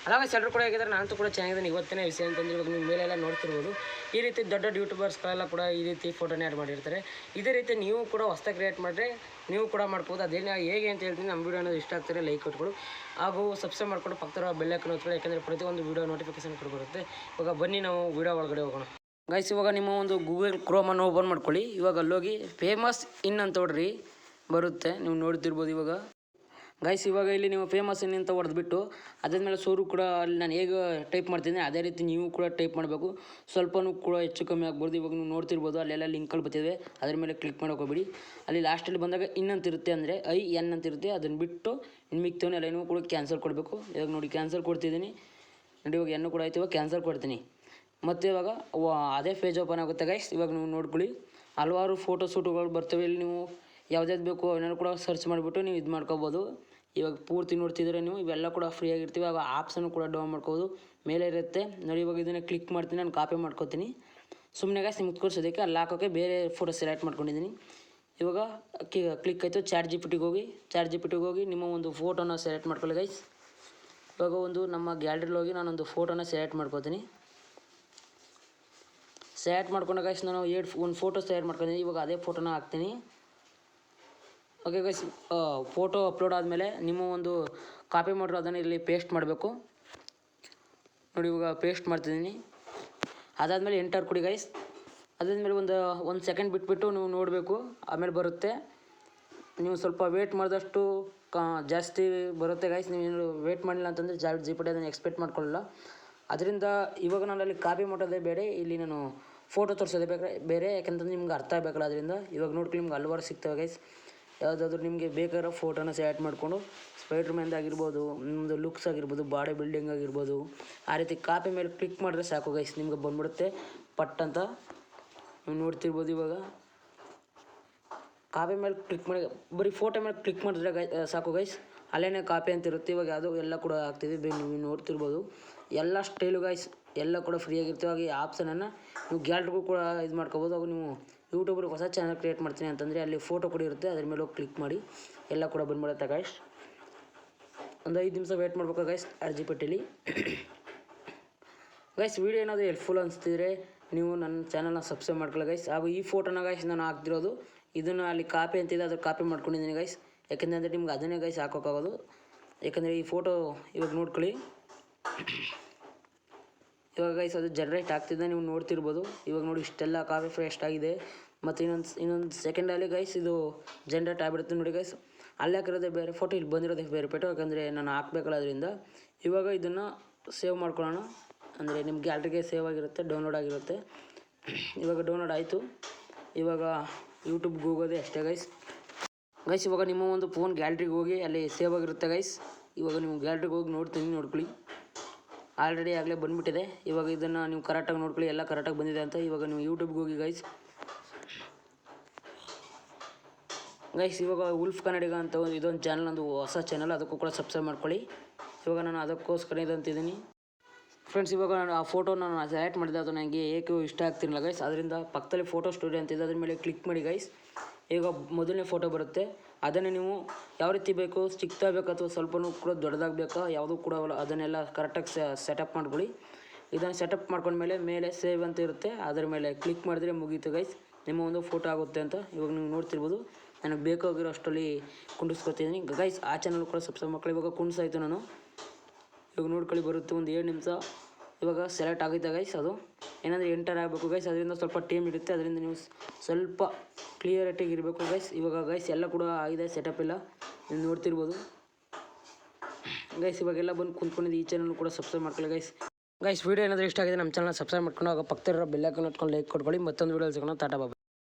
ಅದಾಗ ಎಲ್ಲರೂ ಕೂಡ ಹೇಗಿದ್ದಾರೆ, ನಾನು ಕೂಡ ಚೆನ್ನಾಗಿದ್ದೀನಿ. ಇವತ್ತಿನ ವಿಷಯ ಅಂತಂದರೆ ಇವಾಗ ನೀವು ಮೇಲೆಲ್ಲ ನೋಡ್ತಿರ್ಬೋದು, ಈ ರೀತಿ ದೊಡ್ಡ ಯೂಟ್ಯೂಬರ್ಸ್ಗಳೆಲ್ಲ ಕೂಡ ಈ ರೀತಿ ಫೋಟೋನೇ ಆ್ಯಡ್ ಮಾಡಿರ್ತಾರೆ. ಇದೇ ರೀತಿ ನೀವು ಕೂಡ ಹೊಸ್ದಾಗಿ ಕ್ರಿಯೇಟ್ ಮಾಡಿದ್ರೆ ನೀವು ಕೂಡ ಮಾಡ್ಬೋದು. ಅದೇನು ಹೇಗೆ ಅಂತ ಹೇಳ್ತೀನಿ. ನಮ್ಮ ವೀಡಿಯೋ ಅನ್ನೋದು ಇಷ್ಟ ಆಗ್ತಾರೆ ಲೈಕ್ ಕೊಟ್ಕೊಡು, ಹಾಗೂ ಸಬ್ಸ್ಕ್ರೈಬ್ ಮಾಡ್ಕೊಂಡು ಪಕ್ಕದ ಬೆಲ್ಲೈಕನ್ ಒತ್ಕೊಳ್ಳಿ, ಯಾಕಂದರೆ ಪ್ರತಿಯೊಂದು ವೀಡಿಯೋ ನೋಟಿಫಿಕೇಶನ್ ಕೂಡ ಬರುತ್ತೆ. ಇವಾಗ ಬನ್ನಿ ನಾವು ವೀಡಿಯೋ ಒಳಗಡೆ ಹೋಗೋಣ. ಗೈಸ್, ಇವಾಗ ನಿಮ್ಮ ಒಂದು ಗೂಗಲ್ ಕ್ರೋಮನ್ನು ಓಪನ್ ಮಾಡ್ಕೊಳ್ಳಿ. ಇವಾಗ ಅಲ್ಲೋಗಿ ಫೇಮಸ್ ಇನ್ ಅಂತ ಹೊಡ್ರಿ, ಬರುತ್ತೆ, ನೀವು ನೋಡ್ತಿರ್ಬೋದು. ಇವಾಗ ಗೈಸ್, ಇವಾಗ ಇಲ್ಲಿ ನೀವು ಫೇಮಸ್ ಇನ್ ಅಂತ ಹೊಡೆದ್ಬಿಟ್ಟು ಅದಾದಮೇಲೆ ಸೋರು ಕೂಡ ಅಲ್ಲಿ ನಾನು ಹೇಗೆ ಟೈಪ್ ಮಾಡ್ತೀನಿ ಅದೇ ರೀತಿ ನೀವು ಕೂಡ ಟೈಪ್ ಮಾಡಬೇಕು. ಸ್ವಲ್ಪನೂ ಕೂಡ ಹೆಚ್ಚು ಕಮ್ಮಿ ಆಗ್ಬೋದು. ಇವಾಗ ನೀವು ನೋಡ್ತಿರ್ಬೋದು, ಅಲ್ಲೆಲ್ಲ ಲಿಂಕ್ಗಳು ಬರ್ತಿದೆ, ಅದ್ರ ಮೇಲೆ ಕ್ಲಿಕ್ ಮಾಡೋಕೆ ಹೋಗ್ಬಿಡಿ. ಅಲ್ಲಿ ಲಾಸ್ಟಲ್ಲಿ ಬಂದಾಗ ಇನ್ ಅಂತ ಇರುತ್ತೆ, ಅಂದರೆ IN ಅಂತ ಇರುತ್ತೆ. ಅದನ್ನು ಬಿಟ್ಟು ಇನ್ನು ಮಿಕ್ತವನ್ನ ಎಲ್ಲನೂ ಕೂಡ ಕ್ಯಾನ್ಸಲ್ ಕೊಡಬೇಕು. ಇವಾಗ ನೋಡಿ ಕ್ಯಾನ್ಸಲ್ ಕೊಡ್ತಿದ್ದೀನಿ ನೋಡಿ. ಇವಾಗ ಎನ್ನು ಕೂಡ ಆಯ್ತು, ಇವಾಗ ಕ್ಯಾನ್ಸಲ್ ಕೊಡ್ತೀನಿ. ಮತ್ತು ಇವಾಗ ಅದೇ ಪೇಜ್ ಓಪನ್ ಆಗುತ್ತೆ ಗೈಸ್. ಇವಾಗ ನೀವು ನೋಡ್ಕೊಳ್ಳಿ, ಹಲವಾರು ಫೋಟೋ ಶೂಟುಗಳು ಬರ್ತವೆ. ಇಲ್ಲಿ ನೀವು ಯಾವ್ದಾದ್ರು ಬೇಕು ಅವನ್ನೆಲ್ಲ ಕೂಡ ಸರ್ಚ್ ಮಾಡಿಬಿಟ್ಟು ನೀವು ಇದು ಮಾಡ್ಕೋಬೋದು. ಇವಾಗ ಪೂರ್ತಿ ನೋಡ್ತಿದ್ರೆ ನೀವು ಇವೆಲ್ಲ ಕೂಡ ಫ್ರೀ ಆಗಿರ್ತೀವಿ. ಆಗ ಆಪ್ಸನ್ನು ಕೂಡ ಡೌನ್ ಮಾಡ್ಕೋಬೋದು, ಮೇಲೆ ಇರುತ್ತೆ ನೋಡಿ. ಇವಾಗ ಇದನ್ನು ಕ್ಲಿಕ್ ಮಾಡ್ತೀನಿ, ನಾನು ಕಾಪಿ ಮಾಡ್ಕೋತೀನಿ ಸುಮ್ಮನೆ ಗೈಸ್ ನಿಮ್ಗೆ ತೋರಿಸೋದಕ್ಕೆ. ಅಲ್ಲಿ ಹಾಕೋಕ್ಕೆ ಬೇರೆ ಫೋಟೋ ಸೆಲೆಕ್ಟ್ ಮಾಡ್ಕೊಂಡಿದ್ದೀನಿ. ಇವಾಗ ಕ್ಲಿಕ್ ಆಯಿತು, ಚಾಟ್ GPT ಹೋಗಿ ನಿಮ್ಮ ಒಂದು ಫೋಟೋನ ಸೆಲೆಕ್ಟ್ ಮಾಡ್ಕೊಳ್ಳಿ ಗೈಸ್. ಇವಾಗ ಒಂದು ನಮ್ಮ ಗ್ಯಾಲರಿಲಿ ಹೋಗಿ ನಾನೊಂದು ಫೋಟೋನ ಸೆಲೆಕ್ಟ್ ಮಾಡ್ಕೋತೀನಿ. ಸೆಲೆಕ್ಟ್ ಮಾಡ್ಕೊಂಡು ಗೈಸ್ ನಾನು ಒಂದು ಫೋಟೋ ಸೆಲೆಕ್ಟ್ ಮಾಡ್ಕೊಂಡಿದ್ದೀನಿ. ಇವಾಗ ಅದೇ ಫೋಟೋನ ಹಾಕ್ತೀನಿ. ಓಕೆ ಗೈಸ್, ಫೋಟೋ ಅಪ್ಲೋಡ್ ಆದಮೇಲೆ ನಿಮ್ಮ ಒಂದು ಕಾಪಿ ಮಾಡಿರೋ ಅದನ್ನು ಇಲ್ಲಿ ಪೇಸ್ಟ್ ಮಾಡಬೇಕು ನೋಡಿ. ಇವಾಗ ಪೇಸ್ಟ್ ಮಾಡ್ತಿದ್ದೀನಿ. ಅದಾದಮೇಲೆ ಎಂಟರ್ ಕೊಡಿ ಗೈಸ್. ಅದಾದಮೇಲೆ ಒಂದು ಸೆಕೆಂಡ್ ಬಿಟ್ಬಿಟ್ಟು ನೀವು ನೋಡಬೇಕು, ಆಮೇಲೆ ಬರುತ್ತೆ. ನೀವು ಸ್ವಲ್ಪ ವೇಟ್ ಮಾಡಿದಷ್ಟು ಜಾಸ್ತಿ ಬರುತ್ತೆ ಗೈಸ್. ನೀವು ವೇಟ್ ಮಾಡಿಲ್ಲ ಅಂತಂದರೆ GPT ಅದನ್ನು ಎಕ್ಸ್ಪೆಕ್ಟ್ ಮಾಡ್ಕೊಳ್ಳಲ್ಲ. ಅದರಿಂದ ಇವಾಗ ನಾನು ಅಲ್ಲಿ ಕಾಪಿ ಮಾಡೋದೇ ಬೇರೆ, ಇಲ್ಲಿ ನಾನು ಫೋಟೋ ತೋರಿಸೋದೇ ಬೇರೆ, ಯಾಕೆಂತಂದ್ರೆ ನಿಮ್ಗೆ ಅರ್ಥ ಆಗಬೇಕಲ್ಲ. ಅದರಿಂದ ಇವಾಗ ನೋಡ್ಕೊಳ್ಳಿ, ನಿಮ್ಗೆ ಹಲವಾರು ಸಿಗ್ತವೆ ಗೈಸ್. ಯಾವುದಾದ್ರೂ ನಿಮಗೆ ಬೇಕಾಗಿರೋ ಫೋಟೋನ ಸೆಲೆಕ್ಟ್ ಮಾಡಿಕೊಂಡು ಸ್ಪೈಡರ್ ಮ್ಯಾನ್ ಆಗಿರ್ಬೋದು, ನಿಮ್ಮದು ಲುಕ್ಸ್ ಆಗಿರ್ಬೋದು, ಬಾಡಿ ಬಿಲ್ಡಿಂಗ್ ಆಗಿರ್ಬೋದು, ಆ ರೀತಿ ಕಾಪಿ ಮೇಲೆ ಕ್ಲಿಕ್ ಮಾಡಿದ್ರೆ ಸಾಕು ಗೈಸ್, ನಿಮ್ಗೆ ಬಂದ್ಬಿಡುತ್ತೆ ಪಟ್ ಅಂತ. ನೀವು ನೋಡ್ತಿರ್ಬೋದು. ಇವಾಗ ಕಾಪಿ ಮೇಲೆ ಕ್ಲಿಕ್ ಮಾಡಿ ಬರೀ ಫೋಟೋ ಮೇಲೆ ಕ್ಲಿಕ್ ಮಾಡಿದ್ರೆ ಸಾಕು ಗೈಸ್, ಅಲ್ಲೇ ಕಾಪಿ ಅಂತ ಇರುತ್ತೆ. ಇವಾಗ ಅದು ಎಲ್ಲ ಕೂಡ ಆಗ್ತಿದೆ, ನೀವು ನೋಡ್ತಿರ್ಬೋದು. ಎಲ್ಲ ಸ್ಟೈಲು ಗೈಸ್ ಎಲ್ಲ ಕೂಡ ಫ್ರೀ ಆಗಿರ್ತವೆ. ಹಾಗೆ ಈ ಆಪ್ಷನನ್ನು ನೀವು ಗ್ಯಾಲರಿಗೂ ಕೂಡ ಇದು ಮಾಡ್ಕೋಬೋದು. ಹಾಗೂ ನೀವು ಯೂಟ್ಯೂಬ್ರಿಗೆ ಹೊಸ ಚಾನಲ್ ಕ್ರಿಯೇಟ್ ಮಾಡ್ತೀನಿ ಅಂತಂದರೆ ಅಲ್ಲಿ ಫೋಟೋ ಕೂಡ ಇರುತ್ತೆ, ಅದ್ರ ಮೇಲೆ ಹೋಗಿ ಕ್ಲಿಕ್ ಮಾಡಿ ಎಲ್ಲ ಕೂಡ ಬಂದ್ಬಿಡುತ್ತೆ ಗೈಸ್. ಒಂದು 5 ನಿಮಿಷ ವೇಟ್ ಮಾಡ್ಬೇಕು ಗೈಸ್ GPT ಗೈಸ್. ವೀಡಿಯೋ ಏನಾದರೂ ಹೆಲ್ಪ್ಫುಲ್ ಅನಿಸ್ತಿದ್ರೆ ನೀವು ನನ್ನ ಚಾನಲ್ನ ಸಬ್ಸ್ಕ್ರೈಬ್ ಮಾಡ್ಕೊಳ್ಳಿ ಗೈಸ್. ಹಾಗೂ ಈ ಫೋಟೋನ ಗೈಸ್ ನಾನು ಹಾಕ್ತಿರೋದು, ಇದನ್ನು ಅಲ್ಲಿ ಕಾಪಿ ಅಂತಿದೆ, ಅದ್ರ ಕಾಪಿ ಮಾಡ್ಕೊಂಡಿದ್ದೀನಿ ಗೈಸ್. ಯಾಕೆಂದರೆ ನಿಮ್ಗೆ ಅದನ್ನೇ ಗೈಸ್ ಹಾಕೋಕ್ಕಾಗೋದು. ಯಾಕಂದರೆ ಈ ಫೋಟೋ ಇವಾಗ ನೋಡ್ಕೊಳ್ಳಿ, ಇವಾಗ ಗೈಸ್ ಅದು ಜನ್ರೇಟ್ ಆಗ್ತಿದೆ, ನೀವು ನೋಡ್ತಿರ್ಬೋದು. ಇವಾಗ ನೋಡಿ ಇಷ್ಟೆಲ್ಲ ಕಾಪಿ ಪೇಸ್ಟ್ ಆಗಿದೆ. ಮತ್ತು ಇನ್ನೊಂದು ಸೆಕೆಂಡಲ್ಲಿ ಗೈಸ್ ಇದು ಜನ್ರೇಟ್ ಆಗಿಬಿಡುತ್ತೆ ನೋಡಿ ಗೈಸ್. ಅಲ್ಲಿ ಹಾಕಿರೋದೇ ಬೇರೆ ಫೋಟೋ, ಇಲ್ಲಿ ಬಂದಿರೋದೇ ಬೇರೆ ಫೋಟೋ, ಯಾಕಂದರೆ ನಾನು ಹಾಕ್ಬೇಕಲ್ಲ ಅದರಿಂದ. ಇವಾಗ ಇದನ್ನು ಸೇವ್ ಮಾಡ್ಕೊಳ್ಳೋಣ, ಅಂದರೆ ನಿಮ್ಮ ಗ್ಯಾಲರಿಗೆ ಸೇವ್ ಆಗಿರುತ್ತೆ, ಡೌನ್ಲೋಡ್ ಆಗಿರುತ್ತೆ. ಇವಾಗ ಡೌನ್ಲೋಡ್ ಆಯಿತು. ಇವಾಗ ಯೂಟ್ಯೂಬ್ಗೆ ಹೋಗೋದೇ ಅಷ್ಟೇ ಗೈಸ್. ಇವಾಗ ನಿಮ್ಮ ಒಂದು ಫೋನ್ ಗ್ಯಾಲರಿಗೆ ಹೋಗಿ ಅಲ್ಲಿ ಸೇವ್ ಆಗಿರುತ್ತೆ ಗೈಸ್. ಇವಾಗ ನೀವು ಗ್ಯಾಲರಿಗೆ ಹೋಗಿ ನೋಡ್ಕೊಳ್ಳಿ, ಆಲ್ರೆಡಿ ಆಗಲೇ ಬಂದುಬಿಟ್ಟಿದೆ. ಇವಾಗ ಇದನ್ನು ನೀವು ಕರೆಕ್ಟಾಗಿ ನೋಡ್ಕೊಳ್ಳಿ, ಎಲ್ಲ ಕರೆಕ್ಟಾಗಿ ಬಂದಿದೆ ಅಂತ. ಇವಾಗ ನೀವು ಯೂಟ್ಯೂಬ್ಗೆ ಹೋಗಿ ಗೈಸ್. ಇವಾಗ ಉಲ್ಫ್ ಕನ್ನಡಿಗ ಅಂತ ಇದೊಂದು ಚಾನಲ್, ಒಂದು ಹೊಸ ಚಾನಲ್, ಅದಕ್ಕೂ ಕೂಡ ಸಬ್ಸ್ಕ್ರೈಬ್ ಮಾಡ್ಕೊಳ್ಳಿ. ಇವಾಗ ನಾನು ಅದಕ್ಕೋಸ್ಕರ ಇದಂತಿದ್ದೀನಿ ಫ್ರೆಂಡ್ಸ್. ಇವಾಗ ನಾನು ಆ ಫೋಟೋ ನಾನು ಸೆಲೆಕ್ಟ್ ಮಾಡಿದೆ, ಅದು ನನಗೆ ಏಕೆ ಇಷ್ಟ ಆಗ್ತಿರಲಿಲ್ಲ ಗೈಸ್. ಅದರಿಂದ ಪಕ್ಕದಲ್ಲಿ ಫೋಟೋ ಸ್ಟುಡಿಯೋ ಅಂತಿದೆ, ಅದ್ರ ಮೇಲೆ ಕ್ಲಿಕ್ ಮಾಡಿ ಗೈಸ್. ಈಗ ಮೊದಲನೇ ಫೋಟೋ ಬರುತ್ತೆ, ಅದನ್ನು ನೀವು ಯಾವ ರೀತಿ ಬೇಕು, ಚಿಕ್ಕದಾಗ ಬೇಕು ಅಥವಾ ಸ್ವಲ್ಪನೂ ಕೂಡ ದೊಡ್ಡದಾಗಬೇಕಾ, ಯಾವುದೂ ಕೂಡ ಅದನ್ನೆಲ್ಲ ಕರೆಕ್ಟಾಗಿ ಸೆಟಪ್ ಮಾಡ್ಕೊಳ್ಳಿ. ಇದನ್ನು ಸೆಟಪ್ ಮಾಡ್ಕೊಂಡ್ಮೇಲೆ ಮೇಲೆ ಸೇವ್ ಅಂತ ಇರುತ್ತೆ, ಅದರ ಮೇಲೆ ಕ್ಲಿಕ್ ಮಾಡಿದ್ರೆ ಮುಗೀತು ಗೈಸ್, ನಿಮ್ಮ ಒಂದು ಫೋಟೋ ಆಗುತ್ತೆ ಅಂತ. ಇವಾಗ ನೀವು ನೋಡ್ತಿರ್ಬೋದು, ನನಗೆ ಬೇಕಾಗಿರೋ ಅಷ್ಟರಲ್ಲಿ ಕುಂಡಿಸ್ಕೊತಿದ್ದೀನಿ ಗೈಸ್. ಆ ಚಾನಲ್ ಕೂಡ ಸಬ್ಸ್ಕ್ರೈಬ್ ಮಾಡ್ಕೊಳ್ಳಿ. ಇವಾಗ ಕುಂಡಿಸಾಯ್ತು ನಾನು. ಇವಾಗ ನೋಡ್ಕೊಳ್ಳಿ, ಬರುತ್ತೆ ಒಂದು 7 ನಿಮಿಷ. ಇವಾಗ ಸೆಲೆಕ್ಟ್ ಆಗುತ್ತೆ ಗೈಸ್. ಅದು ಏನಂದರೆ ಎಂಟರ್ ಆಗಬೇಕು ಗೈಸ್, ಅದರಿಂದ ಸ್ವಲ್ಪ ಟೈಮ್ ಇರುತ್ತೆ. ಅದರಿಂದ ನೀವು ಸ್ವಲ್ಪ ಕ್ಲಿಯರಿಟಿಗೆ ಇರಬೇಕು ಗೈಸ್. ಇವಾಗ ಗೈಸ್ ಎಲ್ಲ ಕೂಡ ಆಗಿದೆ, ಸೆಟಪ್ ಎಲ್ಲ ನೀವು ನೋಡ್ತಿರ್ಬೋದು ಗೈಸ್. ಇವಾಗೆಲ್ಲ ಬಂದು ಕುಂತ್ಕೊಂಡಿದ್ದು, ಈ ಚಾನಲ್ ಕೂಡ ಸಬ್ಸ್ಕ್ರೈಬ್ ಮಾಡ್ಕೊಳ್ಳಿ ಗೈಸ್. ವೀಡಿಯೋ ಏನಾದರೂ ಇಷ್ಟ ಆಗಿದೆ ನಮ್ಮ ಚಾನಲ್ ಸಬ್ಸ್ಕ್ರೈಬ್ ಮಾಡ್ಕೊಂಡು ಆಗ ಪಕ್ಕದಲ್ಲಿರೋ ಬೆಲ್ ಐಕಾನ್ ಇಟ್ಕೊಂಡು ಲೈಕ್ ಕೊಟ್ಕೊಳ್ಳಿ. ಮತ್ತೊಂದು ವೀಡಿಯೋ ಸಿಗೋಣ. ಟಾಟಾ ಬಾಯ್.